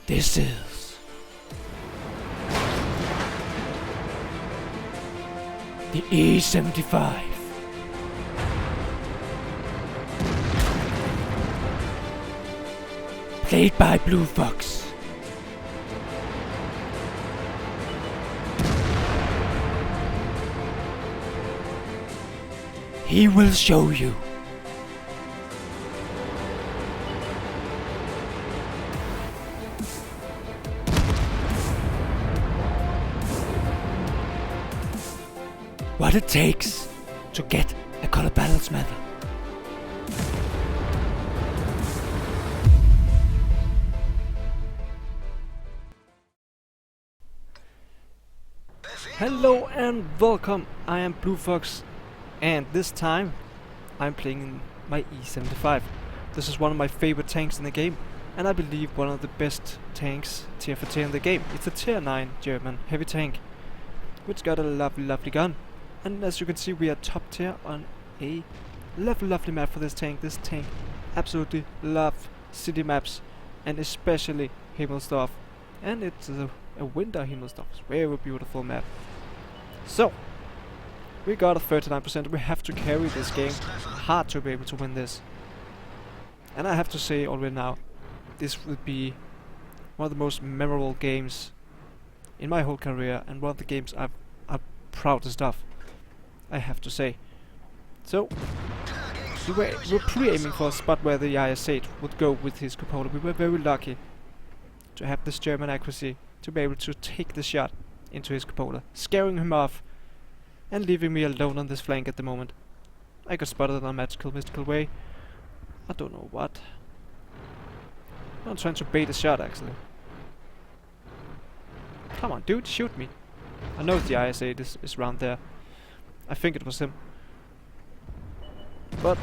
This is the E75. Played by Bluefox. He will show you what it takes to get a Kolobanov medal. Hello and welcome, I am Bluefox, and this time I'm playing in my E75. This is one of my favorite tanks in the game, and I believe one of the best tanks tier for tier in the game. It's a tier 9 German heavy tank, which got a lovely gun. And as you can see, we are top tier on a lovely map for this tank. This tank absolutely loves city maps, and especially Himmelsdorf. And it's a winter Himmelsdorf. It's a very beautiful map. So, we got a 39%. We have to carry this game hard to be able to win this. And I have to say already now, this will be one of the most memorable games in my whole career, and one of the games I'm proudest of, I have to say. So, we were pre-aiming for a spot where the IS-8 would go with his cupola. We were very lucky to have this German accuracy to be able to take the shot into his cupola, scaring him off and leaving me alone on this flank at the moment. I got spotted in a mystical way. I don't know what. I'm trying to bait a shot actually. Come on dude, shoot me. I know the IS-8 is around there. I think it was him. But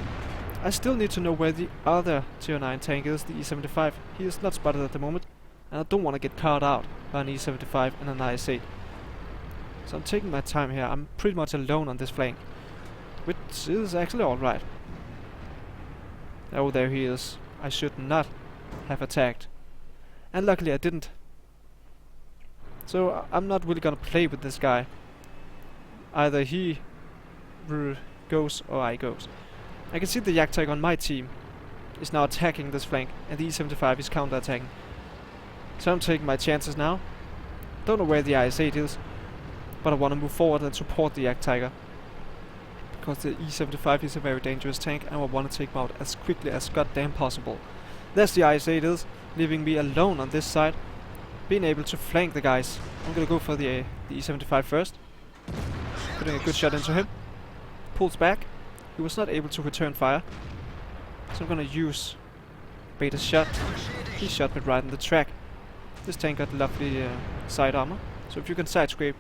I still need to know where the other tier 9 tank is, the E75. He is not spotted at the moment, and I don't want to get caught out by an E75 and an IS-8. So I'm taking my time here. I'm pretty much alone on this flank, which is actually alright. Oh, there he is. I should not have attacked. And luckily I didn't. So I'm not really gonna play with this guy. Either he goes or I goes. I can see the Yak Tiger on my team is now attacking this flank, and the E75 is counter-attacking. So I'm taking my chances now. Don't know where the IS-8 is, but I want to move forward and support the Yak Tiger, because the E75 is a very dangerous tank, and I want to take him out as quickly as goddamn possible. There's the IS-8 is, leaving me alone on this side, being able to flank the guys. I'm gonna go for the E75 first. Putting a good shot into him. Pulls back. He was not able to return fire, so I'm gonna use Beta's shot. He shot me right in the track. This tank got lovely side armor, so if you can side scrape,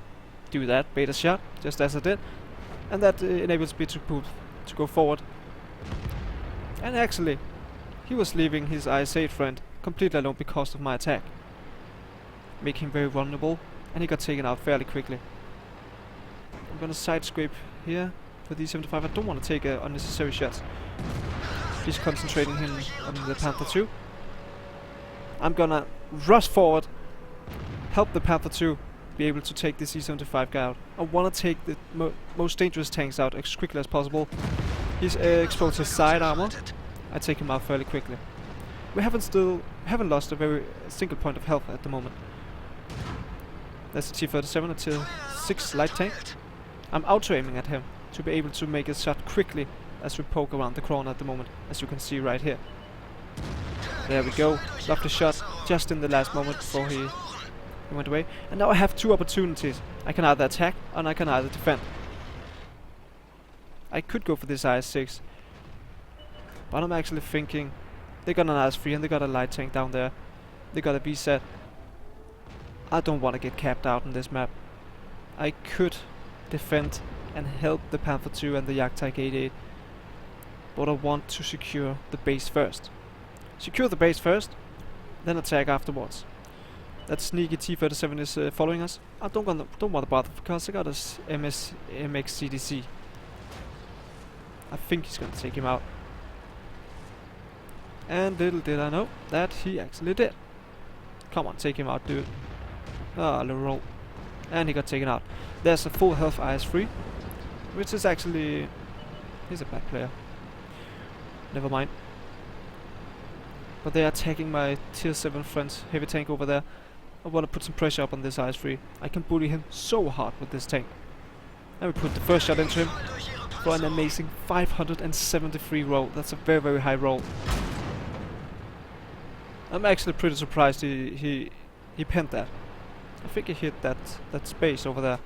do that. Beta shot, just as I did, and that enables me to go forward. And actually, he was leaving his IS-8 friend completely alone because of my attack, making him very vulnerable, and he got taken out fairly quickly. I'm gonna side scrape here for the E75. I don't want to take unnecessary shots. He's concentrating him on the Panther 2. I'm gonna rush forward, help the Panther 2 be able to take this E75 guy out. I want to take the most dangerous tanks out as quickly as possible. He's exposed his side armor. I take him out fairly quickly. We haven't lost a very single point of health at the moment. That's the T-37, a tier 6 light tank. I'm auto-aiming at him to be able to make a shot quickly as we poke around the corner at the moment, as you can see right here. There we go, lovely shot, just in the last moment before he went away. And now I have two opportunities. I can either attack, or I can either defend. I could go for this IS-6, but I'm actually thinking, they got an IS-3 and they got a light tank down there. They got a VZ. I don't want to get capped out on this map. I could defend and help the Panther 2 and the Yak Tiger 88, but I want to secure the base first. Secure the base first, then attack afterwards. That sneaky T-37 is following us. I don't want to bother because I got a MX CDC. I think he's gonna take him out. And little did I know that he actually did. Come on, take him out, dude. Ah, little roll. And he got taken out. There's a full health IS-3, which is actually... He's a bad player. Never mind. But they are attacking my tier 7 friend's heavy tank over there. I want to put some pressure up on this IS-3. I can bully him so hard with this tank. And we put the first shot into him for an amazing 573 roll. That's a very, very high roll. I'm actually pretty surprised he pinned that. I think he hit that space over there.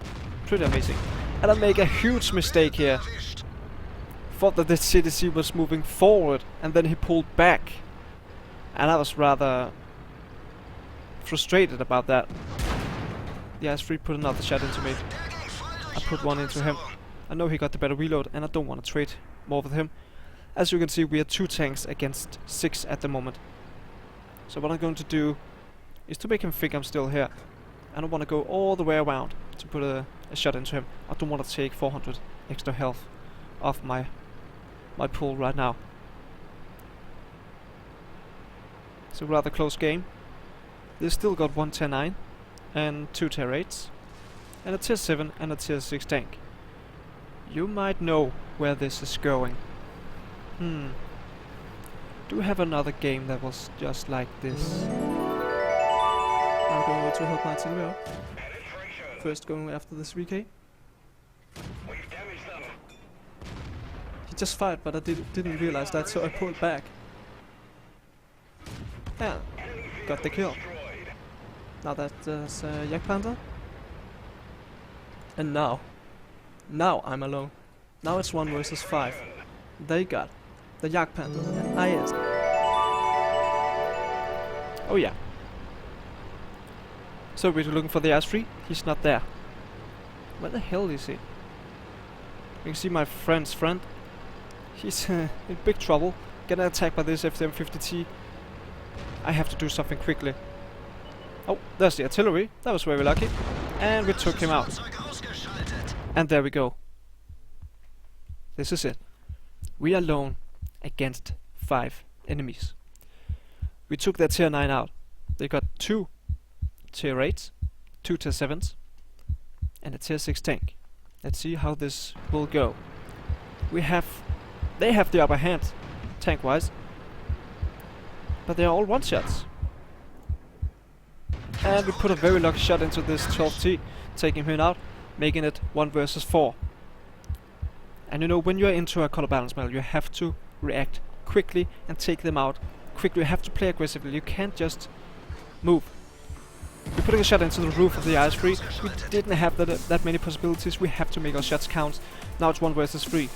Pretty amazing. And I make a huge mistake here. Thought that the CDC was moving forward and then he pulled back. And I was rather frustrated about that. The IS-3 put another shot into me. I put one into him. I know he got the better reload and I don't want to trade more with him. As you can see, we are 2 tanks against 6 at the moment. So what I'm going to do is to make him think I'm still here. And I want to go all the way around to put a shot into him. I don't want to take 400 extra health off my pool right now. It's a rather close game. They still got 1 tier 9 and 2 tier 8s and a tier 7 and a tier 6 tank. You might know where this is going. Do we have another game that was just like this? I'll go to help my team out. First going after this VK. He just fired, but I didn't realize that, so I pulled back. Yeah, got the kill. Now that's Yak Panther. And now I'm alone. Now it's 1 versus 5. They got the Yak Panther and IS. Oh yeah. So we're looking for the IS-3. He's not there. Where the hell is he? You can see my friend's friend. He's in big trouble. Getting attacked by this FDM50T. I have to do something quickly. Oh, there's the artillery. That was very lucky. And we took him out. And there we go. This is it. We are alone against 5 enemies. We took their tier 9 out. They got 2 tier 8s, 2 tier 7s, and a tier 6 tank. Let's see how this will go. They have the upper hand, tank-wise, but they are all one-shots. And we put a very lucky shot into this 12T, taking him out, making it 1 versus 4. And you know, when you're into a color balance battle, you have to react quickly and take them out quickly. You have to play aggressively. You can't just move. We're putting a shot into the roof of the IS-3. We didn't have that many possibilities. We have to make our shots count. Now it's 1 versus 3.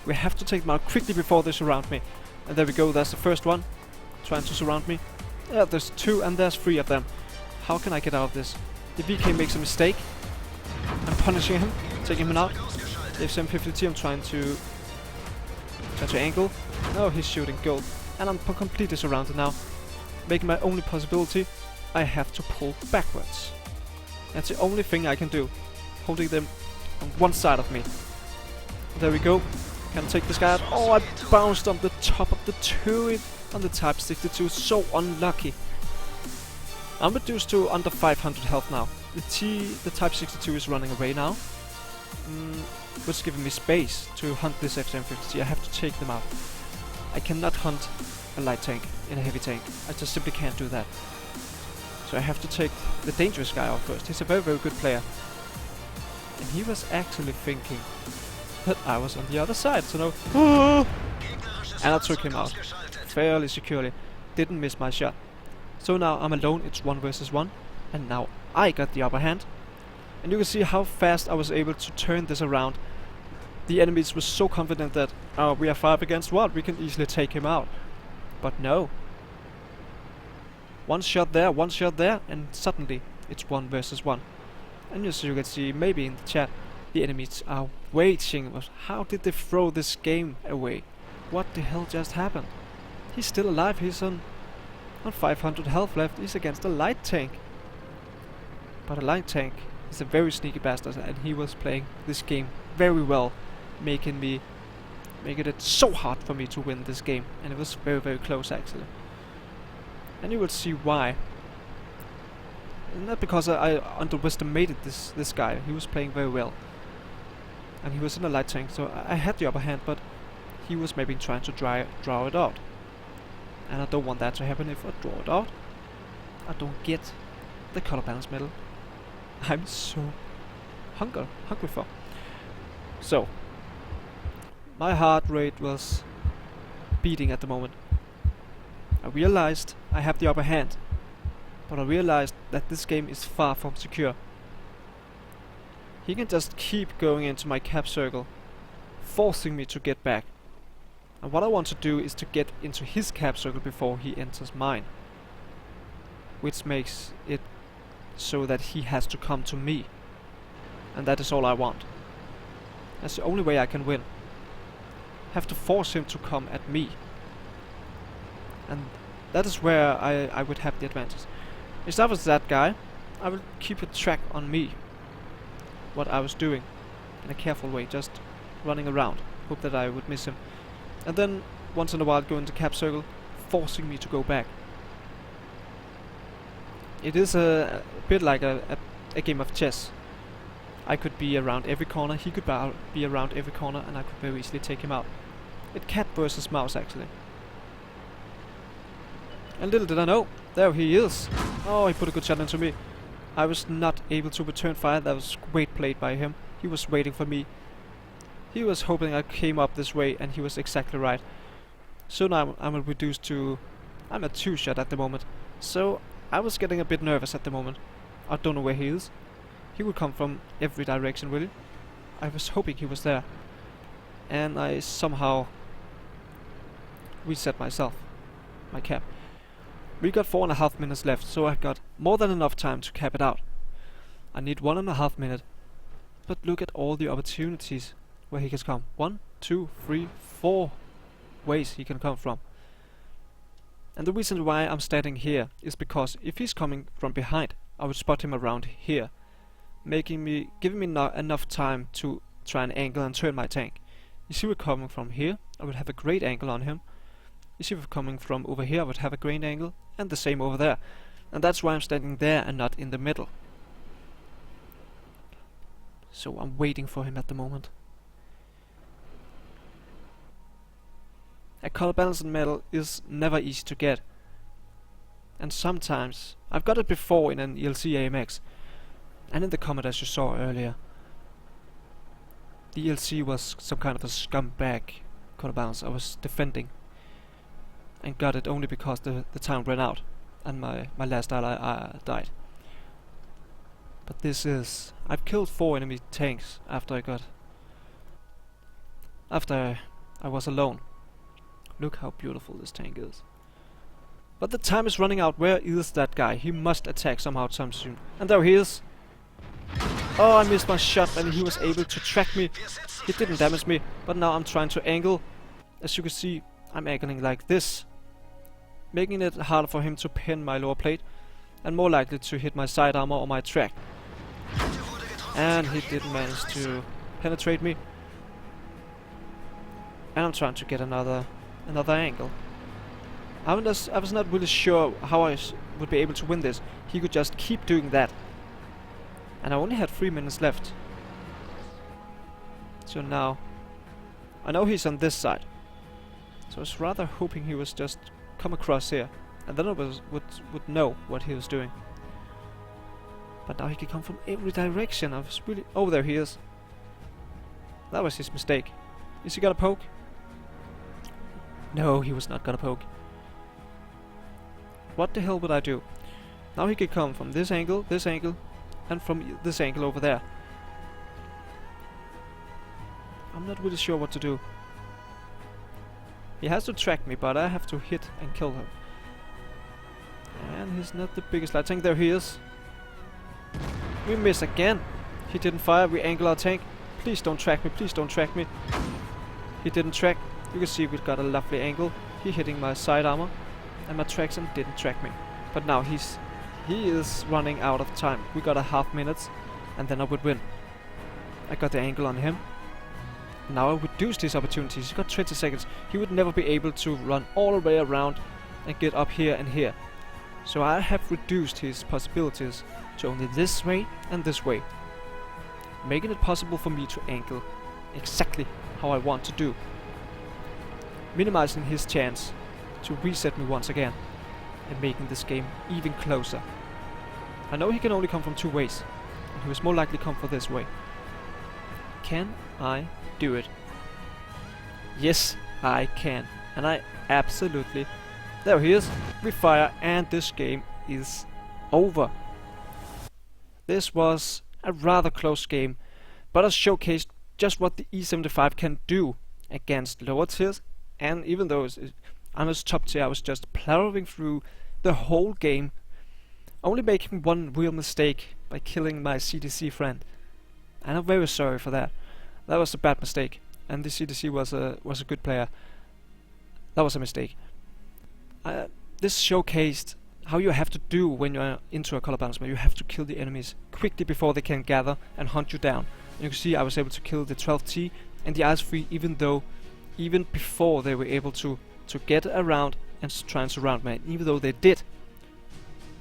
We have to take them out quickly before they surround me. And there we go. That's the first one, trying to surround me. Yeah, there's 2 and there's 3 of them. How can I get out of this? The VK makes a mistake. I'm punishing him, taking him out. The FDM50T, I'm trying to angle. No, he's shooting gold. And I'm completely surrounded now. Making my only possibility, I have to pull backwards. That's the only thing I can do. Holding them on one side of me. There we go. Can I take this guy out? Oh, I bounced on the top of the turret on the Type 62. So unlucky. I'm reduced to under 500 health now. The Type 62 is running away now. Which is giving me space to hunt this FDM50T. I have to take them out. I cannot hunt a light tank in a heavy tank. I just simply can't do that. So I have to take the dangerous guy out first. He's a very, very good player. And he was actually thinking that I was on the other side, so no. And I took him out fairly securely. Didn't miss my shot. So now I'm alone. It's 1 versus 1. And now I got the upper hand. And you can see how fast I was able to turn this around. The enemies were so confident that, oh, we are 5 against 1, we can easily take him out. But no. 1 shot there, 1 shot there, and suddenly it's 1 versus 1. And as you can see, maybe in the chat, the enemies are waiting. How did they throw this game away? What the hell just happened? He's still alive, he's on 500 health left, he's against a light tank. But a light tank is a very sneaky bastard, and he was playing this game very well, making it so hard for me to win this game, and it was very, very close actually. And you will see why Not because I underestimated this guy. He was playing very well. And he was in a light tank, so I had the upper hand, but he was maybe trying to draw it out. And I don't want that to happen. If I draw it out, I don't get the color balance medal I'm so hungry for. So, my heart rate was beating at the moment. I realized I have the upper hand, but I realized that this game is far from secure. He can just keep going into my cap circle, forcing me to get back. And what I want to do is to get into his cap circle before he enters mine. Which makes it so that he has to come to me. And that is all I want. That's the only way I can win. Have to force him to come at me. And that is where I would have the advantage. If I was that guy, I would keep a track on me. What I was doing. In a careful way, just running around. Hope that I would miss him. And then, once in a while, go into cap circle, forcing me to go back. It is a bit like a game of chess. I could be around every corner, he could be around every corner, and I could very easily take him out. It's cat versus mouse, actually. And little did I know, there he is. Oh, he put a good shot into me. I was not able to return fire. That was great played by him. He was waiting for me. He was hoping I came up this way, and he was exactly right. So now I'm reduced to... I'm at 2-shot at the moment. So I was getting a bit nervous at the moment. I don't know where he is. He would come from every direction, really. I was hoping he was there. And I somehow reset myself. My cap. We got 4.5 minutes left, so I got more than enough time to cap it out. I need 1.5 minutes. But look at all the opportunities where he can come. 1, 2, 3, 4 ways he can come from. And the reason why I'm standing here is because if he's coming from behind, I would spot him around here, giving me enough time to try and angle and turn my tank. You see, we're coming from here, I would have a great angle on him. You see, we're coming from over here, I would have a great angle, and the same over there. And that's why I'm standing there and not in the middle. So I'm waiting for him at the moment. A color balancing medal is never easy to get. And sometimes, I've got it before in an ELC AMX, and in the comment as you saw earlier. The ELC was some kind of a scumbag color balance I was defending. And got it only because the time ran out, and my last ally died. But this is... I've killed 4 enemy tanks after I was alone. Look how beautiful this tank is. But the time is running out. Where is that guy? He must attack somehow soon. And there he is. Oh, I missed my shot and he was able to track me. He didn't damage me, but now I'm trying to angle. As you can see, I'm angling like this, making it harder for him to pin my lower plate and more likely to hit my side armor or my track. And he didn't manage to penetrate me. And I'm trying to get another angle. I was not really sure how I would be able to win this. He could just keep doing that. And I only had 3 minutes left. So now, I know he's on this side. So I was rather hoping he was just come across here. And then I would know what he was doing. But now he can come from every direction. I was really... Oh, there he is. That was his mistake. Is he gonna poke? No, he was not gonna poke. What the hell would I do? Now he could come from this angle, and from this angle over there. I'm not really sure what to do. He has to track me, but I have to hit and kill him. And he's not the biggest light tank. There he is. We miss again. He didn't fire. We angle our tank. Please don't track me. Please don't track me. He didn't track. You can see we've got a lovely angle. He hitting my side armor, and my traction didn't track me. But now he is running out of time. We got a half minute, and then I would win. I got the angle on him. Now I reduced his opportunities. He got 20 seconds. He would never be able to run all the way around and get up here and here. So I have reduced his possibilities to only this way and this way, making it possible for me to angle exactly how I want to do, minimizing his chance to reset me once again and making this game even closer. I know he can only come from two ways, and he was more likely come for this way. Can I do it? Yes, I can, and I absolutely... There he is, we fire, and this game is over. This was a rather close game, but it showcased just what the E75 can do against lower tiers, and even though I'm his top tier, I was just plowing through the whole game, only making one real mistake by killing my CDC friend. And I'm very sorry for that. That was a bad mistake, and the CDC was a good player. That was a mistake. This showcased how you have to do when you're into a Kolobanov. You have to kill the enemies quickly before they can gather and hunt you down. And you can see I was able to kill the 12T and the IS-3 even before they were able to get around and try and surround me. Even though they did,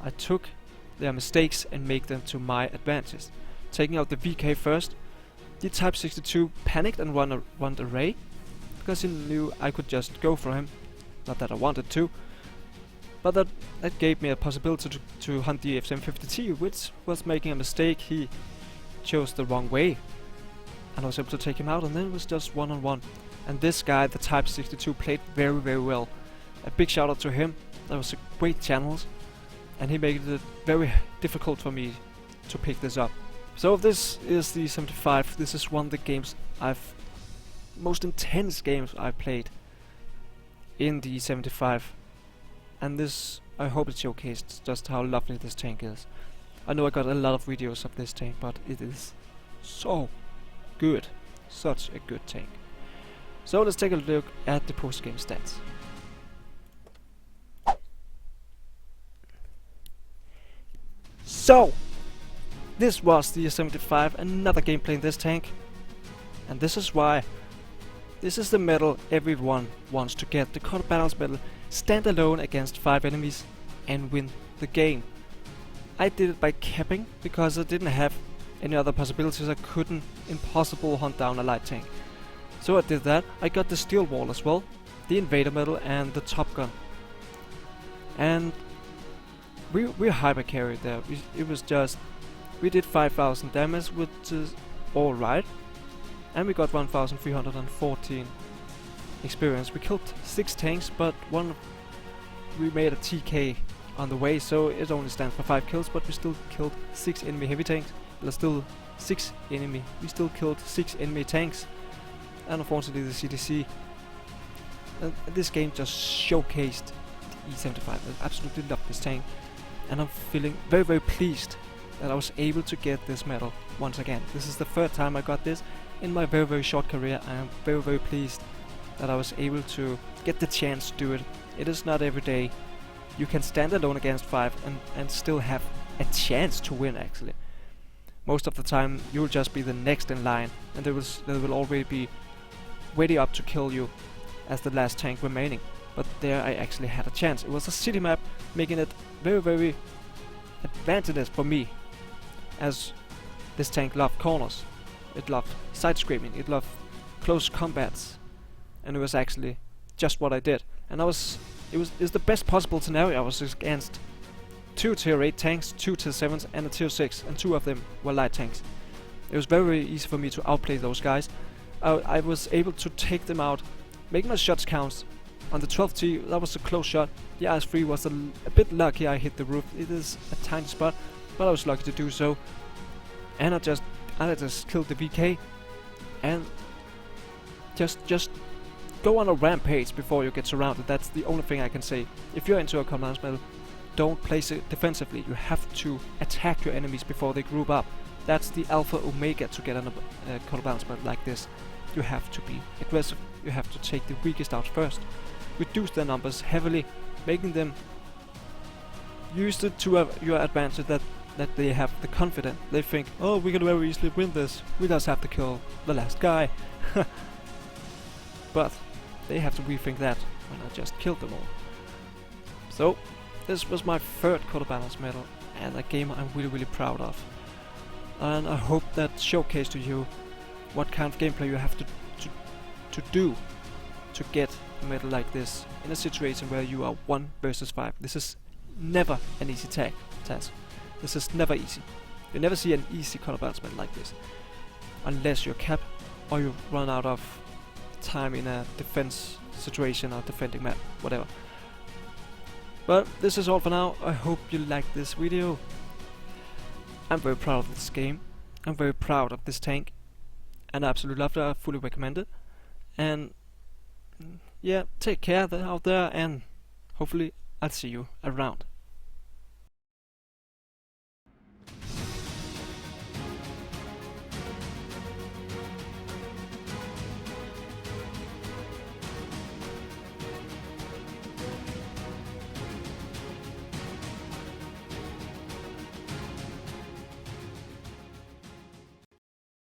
I took their mistakes and make them to my advantage. Taking out the VK first, the Type 62 panicked and run away because he knew I could just go for him. Not that I wanted to, but that gave me a possibility to hunt the F750T, which was making a mistake. He chose the wrong way, and I was able to take him out, and then it was just one-on-one. And this guy, the Type 62, played very, very well. A big shout out to him. That was a great channels, and he made it very difficult for me to pick this up. So this is the 75. This is one of the most intense games I've played in the 75. And this, I hope it showcased just how lovely this tank is. I know I got a lot of videos of this tank, but it is so good. Such a good tank. So let's take a look at the post-game stats. So, this was the 75, another gameplay in this tank. And this is why. This is the medal everyone wants to get, the Kolobanov medal. Stand alone against 5 enemies and win the game. I did it by capping because I didn't have any other possibilities. I couldn't impossible hunt down a light tank. So I did that. I got the steel wall as well, the invader medal and the top gun. And we hyper carried there. It was just, we did 5,000 damage, which is alright. And we got 1,314 experience. We killed 6 tanks, but we made a TK on the way, so it only stands for 5 kills, but we still killed 6 enemy heavy tanks. We still killed 6 enemy tanks, and unfortunately the CDC. And this game just showcased the E75. I absolutely love this tank, and I'm feeling very, very pleased that I was able to get this medal once again. This is the 3rd time I got this in my very, very short career. I am very, very pleased that I was able to get the chance to do it. It is not every day you can stand alone against 5 and still have a chance to win, actually. Most of the time you'll just be the next in line, and they will already be ready up to kill you as the last tank remaining. But there I actually had a chance. It was a city map, making it very, very advantageous for me, as this tank loved corners. It loved side scraping, it loved close combats, and it was actually just what I did. And it was the best possible scenario. I was against 2 tier 8 tanks, 2 tier 7s and a tier 6, and 2 of them were light tanks. It was very, very easy for me to outplay those guys. I was able to take them out, make my shots count. On the 12T, that was a close shot. The IS-3 was a bit lucky I hit the roof. It is a tiny spot, but I was lucky to do so. And I just killed the VK, and just go on a rampage before you get surrounded. That's the only thing I can say. If you're into a Kolobanov medal, don't place it defensively. You have to attack your enemies before they group up. That's the alpha omega to get on a Kolobanov medal like this. You have to be aggressive. You have to take the weakest out first. Reduce their numbers heavily, making them use it to your advantage, that they have the confidence. They think, oh, we can very easily win this. We just have to kill the last guy. But they have to rethink that when I just killed them all. So, this was my third Kolobanov medal, and a game I'm really proud of. And I hope that showcased to you what kind of gameplay you have to do to get a medal like this in a situation where you are 1 versus 5. This is never an easy task. This is never easy. You never see an easy Kolobanov medal like this, unless you're cap or you run out of time in a defense situation or defending map, whatever. But this is all for now. I hope you liked this video. I'm very proud of this game. I'm very proud of this tank, and I absolutely love it. I fully recommend it. And yeah, take care out there, and hopefully I'll see you around.